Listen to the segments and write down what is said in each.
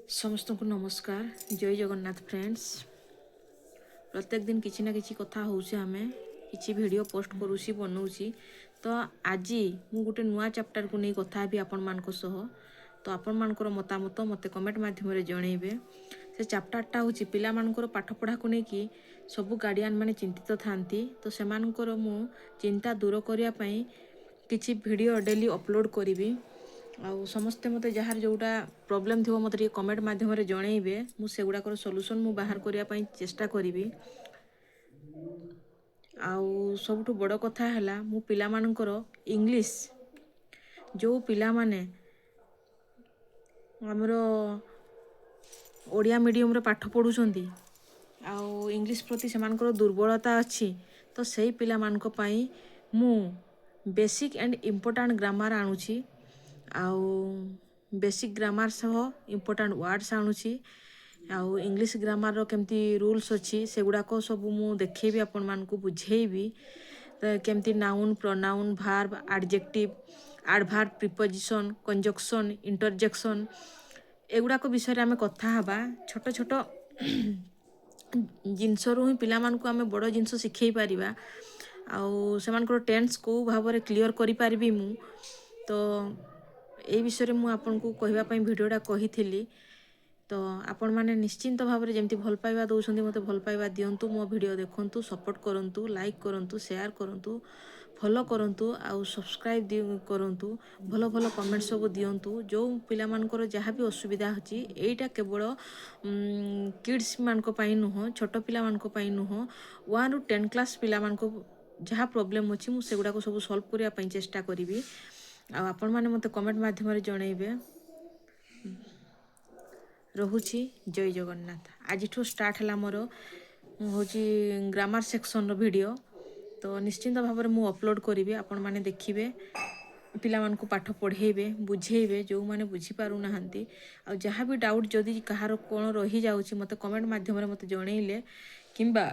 समस्त को नमस्कार। जय जगन्नाथ फ्रेंड्स। प्रत्येक दिन किसी ना किसी कथा होउछे, हमें किसी वीडियो पोस्ट करूसी बनौसी। तो आज मु गोटे नुआ चैप्टर को नहीं कथा भी आपण मान को सह। तो आपण मानकर मतामत मते कमेंट माध्यम रे जणैबे। से चैप्टरटा होची पिला मानकर पाठ पढ़ा को नहीं सबु गार्डियन माने चिंतित थांती। तो से मानकर मु चिंता दूर करिया पई किछि वीडियो डेली अपलोड करिवि। आउ समस्ते मते जहार जोटा प्रॉब्लम थो मत कमेंट माध्यम जनइबे। मु से गुड़ाकर सॉल्यूशन मु बाहर करिया पई चेष्टा करिवि। आउ सबठु बड़ कथा है मु पिला मानकर इंग्लिश जो पिला माने हमरो ओडिया मीडियम रे पाठ पढुछंती आउ इंग्लिश प्रति से मानकर दुर्बलता अच्छी। तो सही पिला मानक पई मु बेसिक एंड इम्पोर्टेंट ग्रामर आणुची आउ बेसिक ग्रामर सह इम्पोर्टेंट वर्ड्स आणुची आउ इंग्लिश ग्रामर रो केमती रूल्स अच्छी से गुड़ाक सब मु देखेबी आपण मानकु बुझेबी। तो केमती noun pronoun verb adjective adverb preposition conjunction interjection एगुड़ाक विषय आम कथा हबा। छोट छोट जिनस रु ही पिला मानकु आमे बड़ जिनस शिखै पारिबा आउ सेमानकर टेंस को भाव में क्लियर करि पारिबी मु। तो ए विषय मु आपन को कहबा पई वीडियोटा कहिथिली। तो आपण माने निश्चिंत भाव में जमती भल पाइबा दउछंती मते भल पाइबा दियंतु। मो वीडियो देखंतु सपोर्ट करंतु लाइक करंतु शेयर करंतु फॉलो करंतु आउ सब्सक्राइब करंतु भलो भलो कमेंट सब दियंतु। जो पिला मानकर जहाँ भी असुविधा होची एटा केवल किड्स मानक पई नुह छोट पिला मानक पई नुह 1 ରୁ 10 क्लास पिला मानक जहाँ प्रॉब्लम अच्छी मुझे सेगुड़ा को सब सॉल्व करने चेष्टा करी। आपण मैंने मत कमेंट माध्यम जनइबे। रहुची जय जगन्नाथ। आज स्टार्ट है मोर हूँ ग्रामर सेक्शन रो वीडियो। तो निश्चिंत भाव में मुझे अपलोड करी आपण मैंने देखिए पिला मानकु पाठ पढ़ेबे बुझेबे जो मैंने बुझीपारू नाहंती। आ जहाँ भी डाउट जदि कहार कौन रही जाउची मते कमेंट माध्यम रे मते जनइले किंबा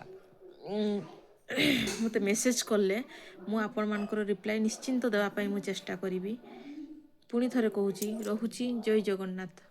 मते मेसेज कले मु आपण मानकर रिप्लाई निश्चिंत देवा पई मु चेष्टा करिवि। पुणी थरे कहूची रहुची जय जगन्नाथ।